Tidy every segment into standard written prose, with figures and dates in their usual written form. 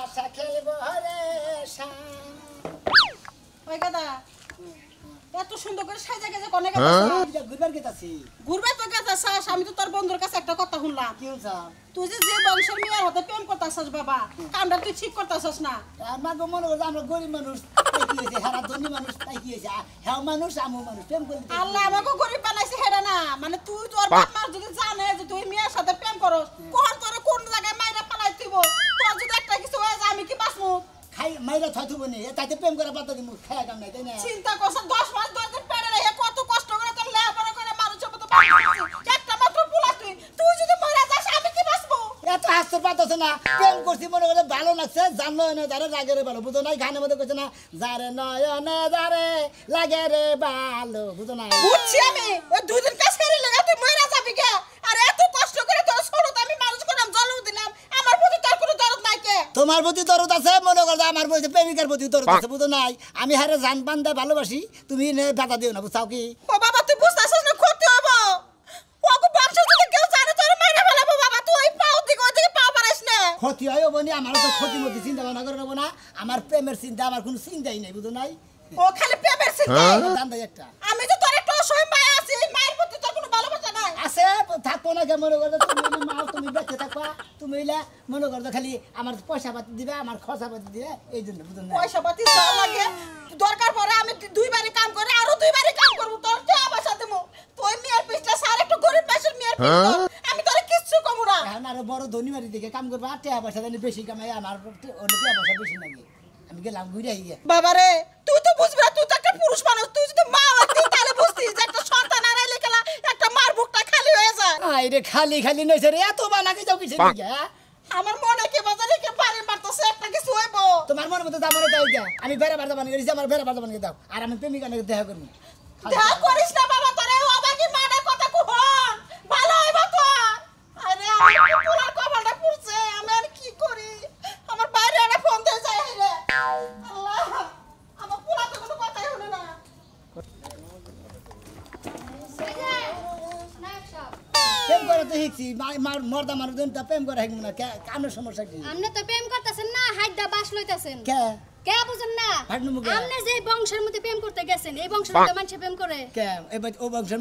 তাসা খেলবো রে সা ওই গাদা এত সুন্দর করে সাজা গেছে কোনে গেছে ঘুরবার গেতাছি ঘুরবে তো গেছাস আমি তো তোর বন্ধুর কাছে একটা কথা শুনলাম কি হইছে তুই যে বংশের মেয়ের হাতে প্রেম করতাছস বাবা কামটা তুই ঠিক করতাছস না আমার মনে হচ্ছে আমরা গরিব মানুষ তাই কি হয়েছে হারা ধনী মানুষ তাই কি হয়েছে হ্যাঁ মানুষ আমু মানুষ প্রেম করলি আল্লাহ আমাকে গরিব বানাইছে হেডা না মানে তুই তোর বাপ মা যদি জানে যে তুই মেয়ের সাথে প্রেম করস কোন তোর কোন জায়গায় মাইরা পালাই দিব তোর যদি একটা কিছু হয়ে যায় আমি কি বাঁচবো খাই মাইরা থইতুব নি তাইতে প্রেম করে বাদ দিমু খায়া কাম নাই তাই না চিন্তা করছ 10 মাস 10 দিন পেড়ে রে কত কষ্ট করে তোর লেখাপড়া করে মানুষের মতো পাইছিস একটা মাত্র পোলা তুই যদি মরে যাস আমি কি বাঁচবো এত হাসতে পারতেছে না প্রেম করছি মনে করে ভালো লাগছে জানলো না যারে লাগে রে ভালো বুঝো নাই গানের মধ্যে কইছে না যারে নয়নে যারে লাগে রে ভালো বুঝো না বুঝছি আমি ওই দুই দিন কাজ করে লাগা তুই মরে যাবি কে আর এত কষ্ট করে তোর ছোট আমি মানুষ করলাম জন্ম দিলাম আমার প্রতি তোর কোনো দরদ নাই কে তোমার প্রতি দরদ আছে মনে করো আমার বলছে প্রেমিকার প্রতি দরদ আছে বুঝো নাই আমি হারে জান বান্দা ভালোবাসি তুমি নে বাধা দিও না বুঝাও কি ও বাবা তুই বুঝতাছিস না ক্ষতি হবে ওগো বংশ যদি কেউ জানে তোর মাইরা ফেলাবো বাবা তুই ওই পাও দিকে ওদিকে পাও পারিস না ক্ষতি হয় বনি আমার তো ক্ষতি মতি চিন্তা ভাবনা করে নেবো না আমার প্রেমের চিন্তা আমার কোনো চিন্তাই নাই বুঝো নাই ও খালি প্রেমের চিন্তা দান দেয় একটা আমি তো তোর একটা অসহায় মায়া আছি এই মায়ের প্রতি তোর কোনো ভালোবাসা নাই আছে থাকবো না কে মনে করো তুমি মা তুমি বেঁচে থাকবা তুমি হইলে মনে করো খালি আমার পয়সা পাতি দিবে আমার খরচা পাতি দিবে এই জন্য বুঝো না পয়সা পাতি যা লাগে দরকার পড়ে আমি দুইবারই কাম করে আরো দুইবারই কাম করব তোর কে আবাসা দেবো তুই মেয়ের পিছলা সার একটু গরিব পেশের মেয়ের পিছলা আমি তোরে কিচ্ছু কমু না এখন আরো বড় ধনী বাড়ি দিকে কাম করবো আর টাকা পয়সা জানি বেশি কামাই আমার অনেক টাকা পয়সা বেশি লাগে আমি গেলাম ঘুরে গিয়ে বাবারে তুই তো বুঝবি না তুই তো একটা পুরুষ মানুষ তুই যদি মা হতি তাহলে বুঝতিস যে একটা সন্তান আড়াইলে গেলা একটা মার বুকটা খালি হয়ে যায় আরে খালি খালি নইছে রে এত বানাকে যাও কিসের দিকে আমার মনে কি বাজারে কি বাড়ি মারতেছে একটা কিছু হইব তোমার মনের মতো দামরে দাও গিয়া আমি বেড়া বাড়া বানিয়ে গেছি আমার বেড়া বাড়া বানিয়ে দাও আর আমি প্রেমিকা নাকি দেখা করবো দেখা করিস না বাবা তোরে ও বাকি মানের কথা কুহন ভালো হইব তো আরে আমার পুরার কপালটা পুড়ছে আমি আর কি করি আমার বাইরে একটা ফোন দিয়ে যায় রে আল্লাহ আমার পুরা তো কোনো কথাই শুনে না প্রেম করে তো শিখছি মর্দা মানুষ প্রেম করে শিখবো না কামের সমস্যা কি আমনে তো প্রেম করতেছেন না হাইদা বাস লইতাছেন কে কে বুঝেন না হাইডনু মুগে আমনে যে বংশের মধ্যে প্রেম করতে গেছেন এই বংশের মধ্যে মানুষ প্রেম করে কে এবার ও বংশের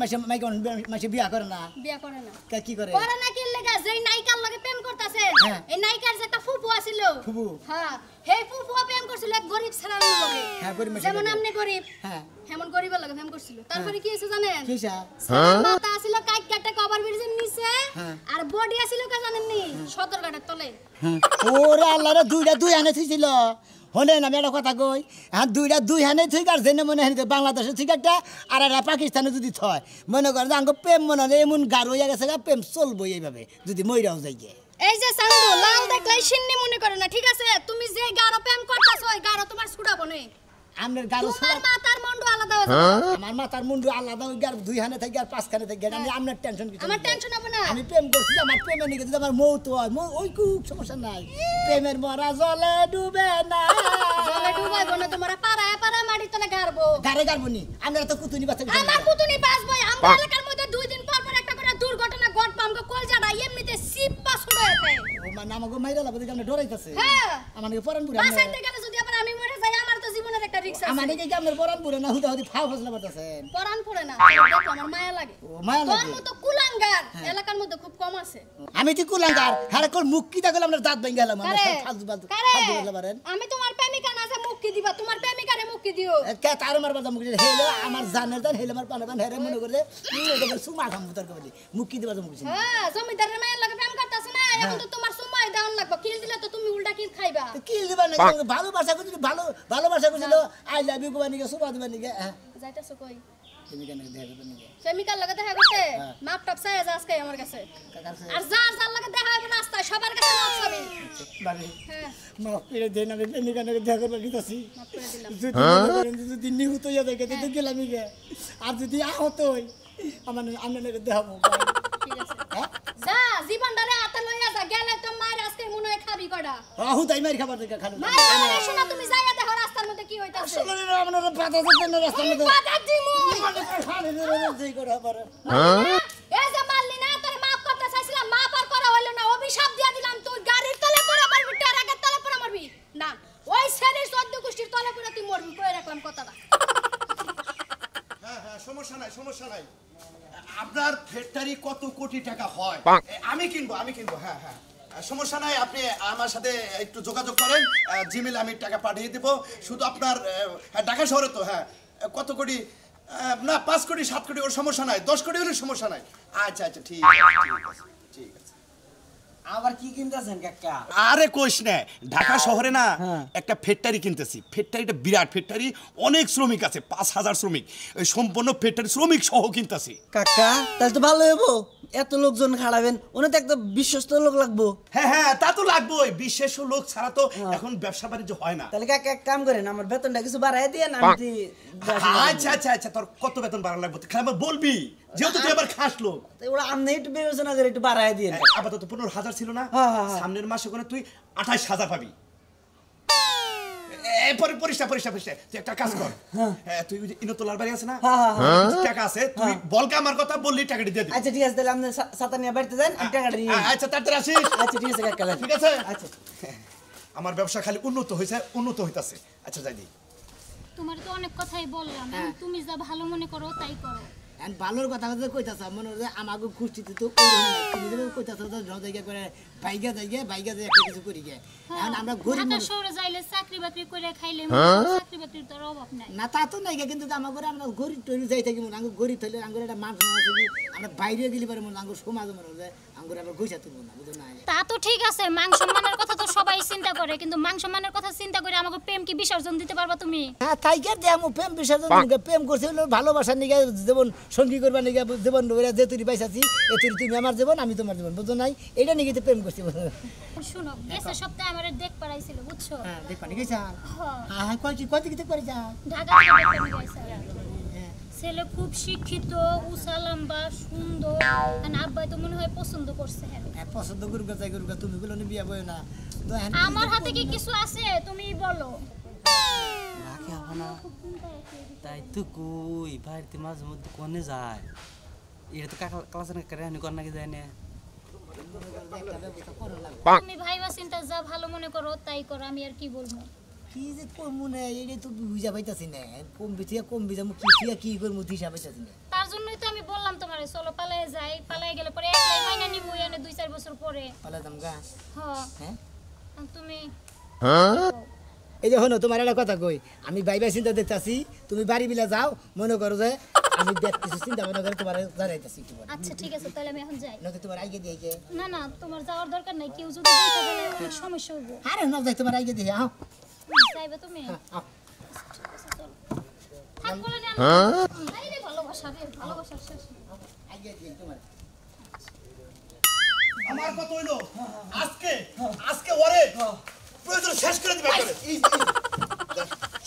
মাসে বিয়া করে না বিয়া করে না কে কি করে করে না কি লাগা যেই নায়িকার লগে প্রেম করতেছেন হ্যাঁ। এই নায়িকার যে একটা ফুফু আছিল ফুফু? হ্যাঁ হে ফুফু প্রেম করছিল এক গরিব ছেলের লগে হ্যাঁ, গরিব মানুষের যেমন লগে। আপনি গরিব হ্যাঁ হেমন গরিবের লগে প্রেম করছিল তারপরে কি হইছে জানেন কি স্যার ছেলের মাথা আছিল কাইক কাটা কভার ব্রিজের নিচে হ্যাঁ। আর বডি আছিল কা জানেন নি সদরঘাটের তলে ওরে আল্লাহ রে দুই হানে থুইছিল হলেন আমি একটা কথা কই হ্যাঁ দুই হানে থুই আর জেনে মনে হয় বাংলাদেশে ঠিক একটা আর একটা পাকিস্তানে যদি থয় মনে করেন যে আঙ্গ প্রেম মনে হয় এমন গাঢ় হয়ে গেছে প্রেম চলবো এইভাবে যদি মইরাও যাই গে এই যে চান্দু লাল দেখলাই সিন্নি মনে করে না ঠিক আছে তুমি যে গারো প্রেম করতাছো ওই গারো তোমার ছুড়াবো না আমনের গাঢ় তোমার মাথার মুন্ডু আলাদা হয়ে যাবে আমার মাথার মুন্ডু আলাদা ওই গার দুই হানে থেকে আর পাঁচ খানে থেকে আমি আপনার টেনশন কিছু আমার টেনশন হবে না আমি প্রেম করছি আমার প্রেমের নিকে যদি আমার মৌত হয় ওই খুব সমস্যা নাই প্রেমের মরা জলে ডুবে না জলে ডুবাইবো না তোমরা পাড়ায় পাড়ায় মাটি তলে গারবো গারে গারবনি আমরা তো কুতুনি বাচ্চা আমার কুতুনি বাসবই আমরা এলাকার মধ্যে দুই দিন পর পর একটা করে দুর্ঘটনা ঘটবে আমগো কলজাটা এমনিতে সিপ্পা ছুড়ে যেতে ও মা নামগো মাইরা লাবো দেখে আমরা ডরাইতাছে হ্যাঁ আমাকে পরান বুড়া বাসাইতে গেলে যদি আবার আমি মরে যাই আমার তো জীবনের একটা রিস্ক আছে আমাকে কি আপনার পরান বুড়া না হুদা হুদি ফাও ফসলা করতেছেন পরান পড়ে না দেখো আমার মায়া লাগে ও মায়া তোর লাগে মতো কুলাঙ্গার এলাকার মধ্যে খুব কম আছে আমি কি কুলাঙ্গার হারে কোন মুখ কি দেখলাম আমরা দাঁত ভেঙে গেলাম আমরা কারে? ফালতু ফালতু কারে? ফালতু বলতে পারেন আমি তোমার প্রেমিকা না যে মুক্তি দিবা তোমার প্রেমিকারে মুক্তি দিও কে তার মার বাজা মুখ হেলো আমার জানের দান হেলো আমার পানাবান হেরে মনে করে সুমা খাম তোর কবলি মুখ কি দিবা মুখ হ্যাঁ জমিদারের মায়ের লাগে প্রেম করতেছ না এখন তো তোমার সময় দাও লাগবে কিল দিলে তো তুমি উল্টা কিল খাইবা কি দিবা না ভালোবাসা করছিল ভালোবাসা করছিল আই লাভ ইউ কোবানি গে সুমা দিবানি গে যাইতাছো কই তুমি কেন দেখা করবেন গে প্রেমিকার লাগে দেখা করতে মাপ টাপ চাই যা আজকে আমার কাছে কাকাছে আর যার লাগে দেখা হবে রাস্তায় সবার কাছে মাপ চাবি বাড়ি হ্যাঁ মাফ করে দেন আমি প্রেমিকা নাকি দেখা করবার দিতেছি মাপ করে দিলাম যদি নিহুত হইয়া দেখে তো গেলামই গে আর যদি আহত হই আমার আমরা নাকি দেখাবো ঠিক আছে যা জীবনটারে হাতে লইয়া যা গেলে তো মায়ের আজকে মনে হয় খাবি কড়া আহুত আই মারি খাবার দেখা খালো মায়ের শোনা তুমি যাইয়া দেখো রাস্তার মধ্যে কি হইতাছে আসলে আমরা পাতা দিতে রাস্তার মধ্যে পাতা দিমু যেই করে পারে এই যে মারলি না তোর মাফ করতে চাইছিলাম মাফ আর করা হইলো না অভিশাপ দিয়া দিলাম তুই গাড়ির তলে পড়ে মারবি টেরাকের তলে পড়ে মারবি সমস্যা নাই। আপনার ফ্যাক্টরি কত কোটি টাকা হয়? আমি কিনবো হ্যাঁ হ্যাঁ সমস্যা নাই, আপনি আমার সাথে একটু যোগাযোগ করেন, জিমেলে আমি টাকা পাঠিয়ে দেবো। শুধু আপনার ঢাকা শহরে তো হ্যাঁ কত কোটি না 5 কোটি 7 কোটি ওর সমস্যা নাই, 10 কোটি হলে সমস্যা নাই। আচ্ছা আচ্ছা ঠিক আছে ঠিক আছে। আবার কি কিনতেছেন কাকা? আরে কোশ না, ঢাকা শহরে না একটা ফ্যাক্টরি কিনতেছি। ফ্যাক্টরিটা বিরাট ফ্যাক্টরি, অনেক শ্রমিক আছে, 5000 শ্রমিক, ওই সম্পূর্ণ ফ্যাক্টরি শ্রমিক সহ কিনতেছি। কাকা তাহলে তো ভালো হইব, এত লোকজন খাড়াবেন, ওনে তো একটা বিশ্বস্ত লোক লাগবো। হ্যাঁ হ্যাঁ তা তো লাগবেই, বিশেষ লোক ছাড়া তো এখন ব্যবসা বাণিজ্য হয় না। তাহলে কাকা এক কাম করেন, আমার বেতনটা কিছু বাড়াই দিয়ে আমি আচ্ছা আচ্ছা আচ্ছা তোর কত বেতন বাড়ানো লাগবে তুই আমার বলবি, যেহেতু তুই আবার খাস লোক। ওরা আপনি একটু বিবেচনা করে একটু বাড়াই দিয়ে। আপাতত 15,000 ছিল না, হ্যাঁ, হ্যাঁ, হ্যাঁ। সামনের মাসে করে তুই 28,000 পাবি। এরপরে পরিষ্কার তুই একটা কাজ কর, তুই ইনতলার বাড়ি আছে না, টাকা আছে, তুই বলকা আমার কথা বললি টাকাটা দিয়ে দিবি। আচ্ছা ঠিক আছে, তাহলে আপনি ছাতা নিয়ে বাড়িতে যান, আমি টাকাটা নিয়ে নিই। আচ্ছা তাড়াতাড়ি আসিস। আচ্ছা ঠিক আছে কাকা, ঠিক আছে। আচ্ছা আমার ব্যবসা খালি উন্নত হইতাছে। আচ্ছা যাই দিই। তোমার তো অনেক কথাই বললাম, তুমি যা ভালো মনে করো তাই করো। ভালোর কথা কইতাছ, মনে হয় আমাকে কুষ্টিতে তো তুমি কইতাছ জায়গা করে বাইগা যায় একটা কিছু করি গে। এখন আমরা গরিব ঢাকা শহরে যাইলে চাকরি বাকরি করে খাইলে চাকরি বাকরির তো অভাব নাই। না তা তো নাই, কিন্তু আমাকে আমরা গরিব টরি যাই থাকি, মনে গরিব থাকলে আঙ্গুর একটা মান সম্মান আছে, আমরা বাইরে গেলে পারে মনে আঙ্গুর সমাজ মনে হয় আঙ্গুর আবার গইসা তুলবো না, বুঝো না? তা তো ঠিক আছে, মান সম্মানের কথা তো সবাই চিন্তা করে, কিন্তু মান সম্মানের কথা চিন্তা করে আমাকে প্রেম কি বিসর্জন দিতে পারবা তুমি? হ্যাঁ তাই কে দেয় প্রেম বিসর্জন প্রেম করছে হলো ভালোবাসার নিগে জীবন সঙ্গী করবার নিগে জীবন যে তুই পাইছাছি এ তুমি আমার জীবন আমি তোমার জীবন, বুঝো নাই? এটা নিগে তো প্রেম করছি। শুনো, গেছে সপ্তাহে আমারে দেখ পাড়াইছিল, বুঝছো? হ্যাঁ দেখ পানি গেছা। হ্যাঁ, হ্যাঁ কয় দিকে করে যা ঢাকা থেকে দেখতে নিয়ে গেছে। ছেলে খুব শিক্ষিত, উঁচা লম্বা, সুন্দর, আর আব্বাই তো মনে হয় পছন্দ করছে। হ্যাঁ পছন্দ করুক যাই করুক, তুমি বলো বিয়া বই না তো আমার হাতে কি কিছু আছে তুমি বলো। তাই তো কই বাড়িতে মাঝে মধ্যে কোনে যায়, এটা তো কাকা ক্লাসের কারণে কর নাকি যায় না। তুমি ভাইবা চিন্তা যা ভালো মনে করো তাই করো, আমি আর কি বলবো। কি যে করবো না এটা তো বুঝা পাইতাছি না, কম বেচা কি করবো দিশা পাইতাছি না। তার জন্যই তো আমি বললাম তোমারে চলো পালায়ে যাই, পালায়ে গেলে পরে একলাই মাইনা নিব, এনে 2-4 বছর পরে পালা দাম গা। হ্যাঁ তুমি এই যে হনো তোমার একটা কথা কই, আমি বাইবা চিন্তা দেখতেছি, তুমি বাড়ি বিলা যাও, মনে করো যে আমি দেখতেছি চিন্তা মনে করে তোমার জানাইতেছি। আচ্ছা ঠিক আছে, তাহলে আমি এখন যাই। নয়তো তোমার আগে দিয়ে না না, তোমার যাওয়ার দরকার নাই, কেউ যদি দেখে ফেলে অনেক সমস্যা হইব। আরে না যাই তোমার আগে দিয়ে আও যাইবে তুমি? আও। থাক বলে না, এই রে ভালোবাসা রে, ভালোবাসার শেষ নেই। আগে দিয়ে তোমার আমার কত হইলো আজকে ওরে প্রয়োজন শেষ করে দিবে একবারে।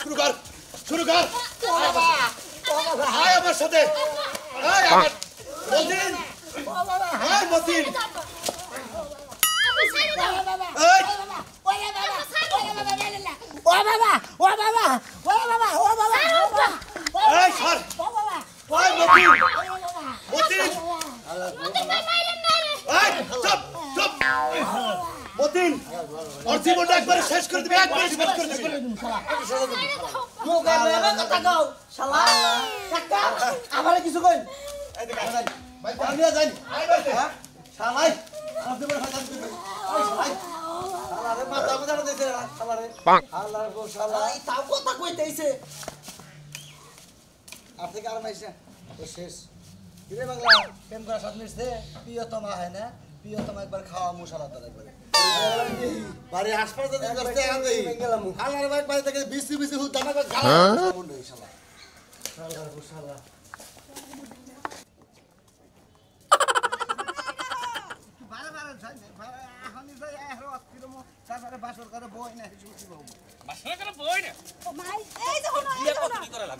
শুরু কর আয় আমার সাথে, আয় আমার মতিন, আয় মতিন, আপনি ছেড়ে দাও। এই এই সর, আয় মতিন, মতিন, মতিন ভাই মাইরেন না রে। এই চুপ মতিন, ওর জীবনটা একবারে শেষ করে দিবে, একবারে শেষ করে দিবে। কথা কও শালা কাকা, আমারে কিছু কই ভাই পানিয়া যাই আয় বাইতে শালাই আমার জীবনে ফাটা দিবে ওই শালাই শালারে মাথা মাথা দিতে শালারে আল্লাহর গো শালা এই তাও কথা কইতেইছে আপনি কার মাইছে তো শেষ কিরে বাংলা প্রেম করা সাথ মিশছে প্রিয়তমা হয় না, প্রিয়তমা একবার খাওয়া মশলা তো একবারে বাড়ি হাসপাতাল যদি করতে আন দেই হালার বাইক বাড়ি থেকে বিসি হুল দানা করে গালা বন্ধ হই শালা আল্লাহর গো শালা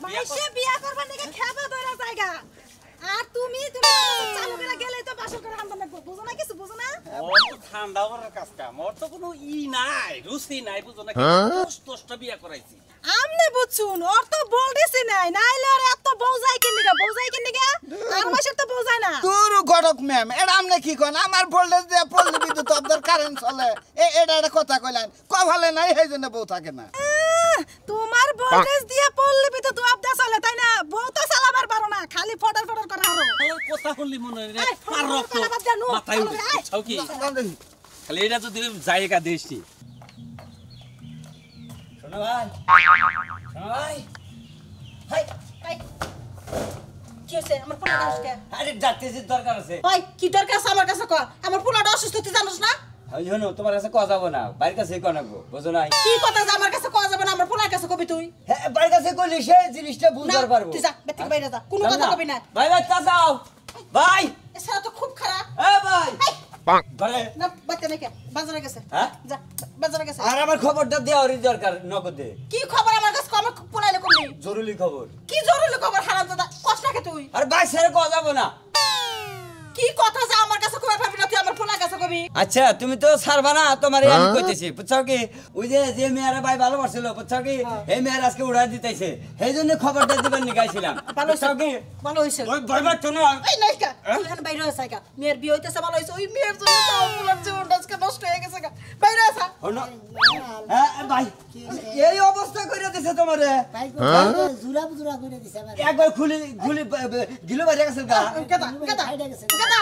মাইসে বিয়া করবার নাকি খেবা ধরা জায়গা, আর তুমি চালু করে গেলেই তো বাসর করে আনতে লাগবো, বুঝো না কিছু, বুঝো না? ওর তো ঠান্ডা হওয়ার কাজ কাম, ওর তো কোনো নাই রুচি নাই, বুঝো না? কষ্ট বিয়া করাইছি আমনে বুঝছুন, ওর তো বলতেছি নাই, নাইলে ওর এত বউ যায় কিনিগা, আর মাসের তো বউ যায় না। তোর গড়ক ম্যাম এটা আমনে কি কোন আমার ভোল্টেজ দিয়ে পড়লে বিদ্যুৎ আপনার কারেন্ট চলে এটা একটা কথা কইলেন কভালে নাই সেই জন্য বউ থাকে না। তোমার ভোল্টেজ দিয়ে পড়লে তো আবদা চলে, তাই না? বউ তো চালাবার পারো না, খালি ফটার ফটার করা হলো আমার কথা শুনলি মনে হয় রে এই, আর রক্ত ফটার বাদ জানো মাথায় উঠে ছাও কি খালি এটা যদি জায়গা দিছি শোনো ভাই শোনো ভাই হাই এই, কি হইছে আমার পোলাটা আজকে আরে ডাক্তারের দরকার আছে ওই কি দরকার আছে আমার কাছে কর আমার পোলাটা অসুস্থ তুই জানোস না ওই জন্য তোমার কাছে কথা যাব না বাইরের কাছে কনাবো বুঝো নাই কি কথা যে আমার কাছে কওয়া যাবে না আমার পোলার কাছে কবি তুই হ্যাঁ বাইরের কাছে কইলে সেই জিনিসটা বুঝতে না, পারবো তুই যা বের থেকে বাইরে যা কোনো কথা কবি না ভাই ভাই তাসাও ভাই এ ছাড়া তো খুব খারাপ এ ভাই ধরে না বাচ্চা নাকি বাজারে গেছে হ্যাঁ? যা বাজারে গেছে আর আমার খবরটা দেওয়ারই দরকার নগদে কি খবর আমার কাছে কম পোলাইলে করলি জরুরি খবর কি জরুরি খবর হারাম দাদা কষ্ট রাখে তুই আর ভাই ছেড়ে কথা যাব না কি কথা যে আমার কাছে কবে পাবি না তুই আমার পোলার কাছে কবি আচ্ছা তুমি তো ছাড়বা না তোমার আমি কইতেছি বুঝছো কি ওই যে মেয়েরা ভাই ভালোবাসছিল বুঝছো কি এই মেয়ের আজকে উড়াই দিতেছে সেই জন্য খবরটা দিবেন নিগাইছিলাম ভালো বুঝছো কি ভালো হইছে ওই ভাই ভাই শোনো এই নাইকা তুই এখানে বাইরে আছিস কা মেয়ের বিয়ে হইতেছে ভালো হইছে ওই মেয়ের জন্য তো আমার পোলার জীবনটা আজকে নষ্ট হয়ে গেছে কা বাইরে আসা শোনো হ্যাঁ ভাই এই অবস্থা কইরা দিছে তোমারে জুরা বুজুরা করে দিছে আমার একবার খুলি গিলো বাইরে গেছে গা কেদা কেদা কেদা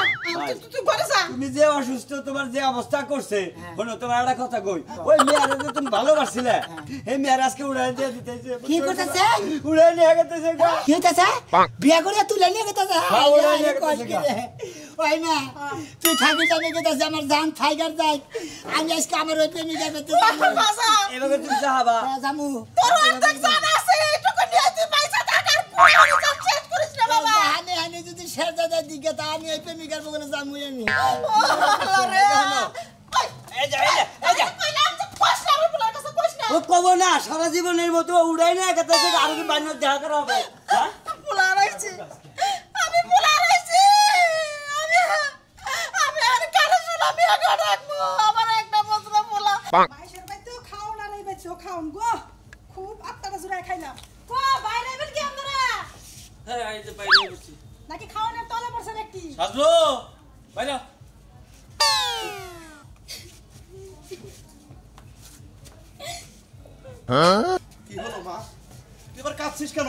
তুই ঘরে যা তুমি যে অসুস্থ তোমার যে অবস্থা করছে শোনো তোমার একটা কথা কই ওই মেয়ের যে তুমি ভালোবাসছিলে এই মেয়ের আজকে উড়াই দিয়ে দিতেছে কি করতেছে উড়াই নিয়ে গেতেছে গা কি হইতাছে বিয়া করে তুলে নিয়ে গেতাছে হ্যাঁ, ওরা নিয়ে গেতাছে। ওই না তুই থাকি যাবে গেতাছে আমার জান টাইগার যাই আমি আজকে আমার ওই প্রেমিকা করতে বাসা এভাবে তুমি যাবা জামু তোর অর্ধেক জান আছে এটুকু নিয়ে তুই পয়সা টাকার পুরো জান শেষ করিস না বাবা হানে হানে যদি শের দাদা দিকে তা আমি ওই প্রেমিকার বগলে জামু আমি আরে এই যা এই যা কইলাম যে কষ্ট আমার পোলার কাছে কষ্ট না ও কব না সারা জীবনের মতো উড়াই নিয়ে গেতেছে আর কি বাইরে দেখা করা হবে হ্যাঁ পোলার আইছি আমি পোলার আইছি আমি আমি আর কারে শুনা বিয়া করে রাখবো আমার একটা বছর পোলা বাইশের বাইতেও খাওন আর এই বাইতেও খাওন গো খুব আত্মাটা জুড়ায় খাইলাম কো বাইরে বের কি আপনারা হ্যাঁ এই যে বাইরে বসি নাকি খাওয়ানোর তলে পড়ছে ব্যক্তি সাজলো বাইরে কি হলো মা তুই এবার কাঁদছিস কেন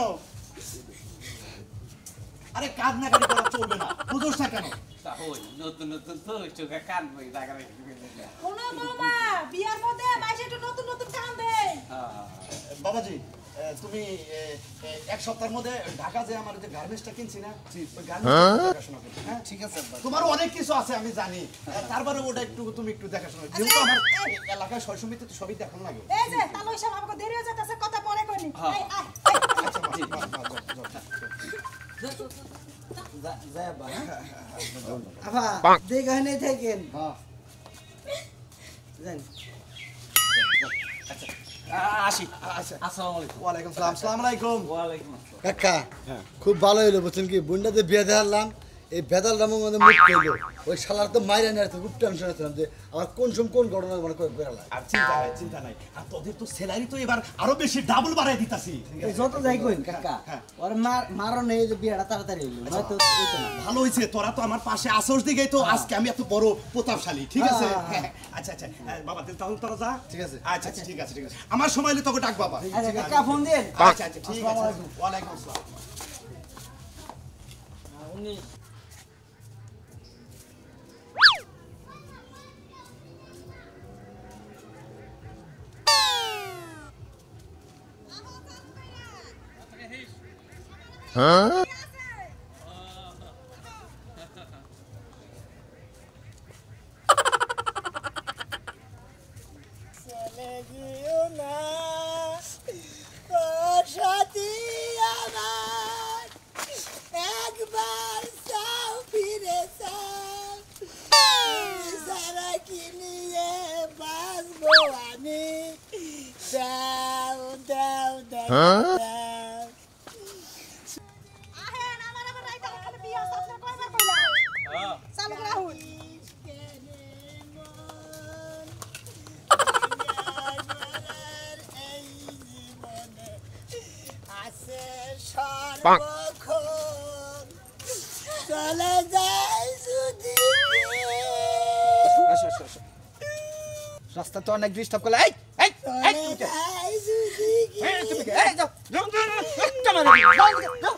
আরে কান্না কাটি করা চলবে না বুঝোস না কেন ওই নতুন নতুন তো চোখে কান বই দাগারে কোনো বৌমা বিয়ার মধ্যে বাইশে একটু নতুন নতুন কাম দেয় বাবাজি তুমি এক সপ্তাহের মধ্যে ঢাকা যে আমার যে গার্মেন্টসটা কিনছি না ওই গার্মেন্টস দেখাশোনা করবে হ্যাঁ ঠিক আছে তোমার অনেক কিছু আছে আমি জানি তারপরে ওটা একটু তুমি একটু দেখাশোনা যেহেতু আমার এলাকায় সয় সমিতি তো সবই দেখানো লাগে এই যে তাহলে ওই সব আমাকে দেরি হয়ে যাচ্ছে কথা পরে কইনি এই আয় আচ্ছা মা আবা দেখে নেই থাকেন আসি আচ্ছা আসসালামু আলাইকুম ওয়ালাইকুম সালাম আসসালামু আলাইকুম ওয়ালাইকুম আসসালাম কাকা খুব ভালো হইলো বুঝছেন কি বুন্ডাতে বিয়ে দেখালাম এই বেদালটা মধ্যে মুখ পেলো ওই শালার তো মাইরা নিয়ে খুব টেনশন ছিলাম যে আমার কোন সময় কোন ঘটনা মানে করে বেড়ালাম আর চিন্তা নাই আর তোদের তো স্যালারি তো এবার আরো বেশি ডাবল বাড়াই দিতাছি যত যাই কইন কাকা ওর মারো নেই যে বিয়েটা তাড়াতাড়ি হইলো নয়তো হইতো না ভালো হয়েছে তোরা তো আমার পাশে আসোস দিকেই তো আজকে আমি এত বড় প্রতাপশালী ঠিক আছে হ্যাঁ, আচ্ছা বাবা তাহলে তোরা যা ঠিক আছে আচ্ছা ঠিক আছে আমার সময় হলে তোকে ডাক বাবা আচ্ছা কাকা ফোন দেন আচ্ছা ঠিক আছে ওয়ালাইকুম আসসালাম উনি চলে গিয়েও না ও সাথী আমার একবার চাও ফিরে চাও সারা কি নিয়ে বাঁচবো আমি দাও দাও দাও দাও আহেন আমার রাইতে খালি বিয়া আছে আপনি কয়বার কইলা হ্যাঁ চালু করে রাহুল চলে যায় যদি রাস্তা তো অনেক ডিস্টার্ব করলে এই এই এই তুমি কে? এই তুমি কে? এই যাও যাও যাও যাও যাও যাও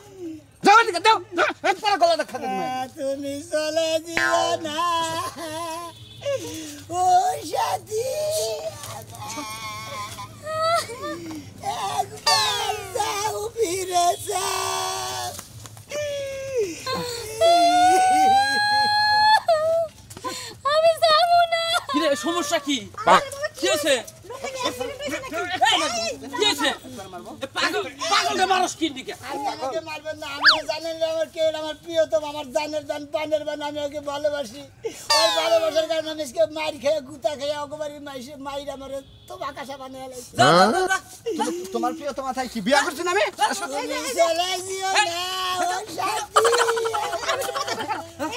যাও এদিকে দাও একবার গলাটা খাতে তুমি চলে দিও না ও সাথী একবার যাও ফিরে যাও আমি যাবো না। কি রে সমস্যা কি কি হয়েছে কি হয়েছে পাগলটা মানুষ কি দিকে আমাকে মারবেন না আমি জানেন আমার কে আমার প্রিয়তম আমার জানের জান পানের বান আমি ওকে ভালোবাসি ওই ভালোবাসার কারণে আমি আজকে মার খেয়ে গুতা খেয়ে অগবারি মাইর আমার তো আকাশা বানিয়ে লাইছে তোমার প্রিয় তো মাথায় কি বিয়া করছেন আমি চলে দিও না ও সাথী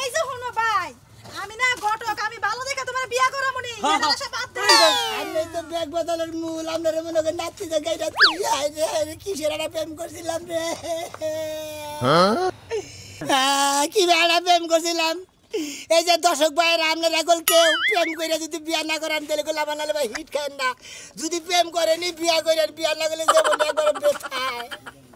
এই যে হনো ভাই আমি না ঘটক আমি ভালো দেখে তোমার বিয়া করামুনি এটা আশা বাদ দে আমি তো ব্যাগ বদলের মূল আপনার মনে করেন নাচতে যে গাইটা তুই আয় রে কিসের একটা প্রেম করছিলাম রে কি বেড়া প্রেম করছিলাম এই যে দর্শক ভাইয়েরা আপনার এখন কেউ প্রেম করে যদি বিয়া না করেন তাহলে গোলা বানালে ভাই হিট খান না যদি প্রেম করেনি বিয়া করেন বিয়া না করলে যেমন একবার বেথায়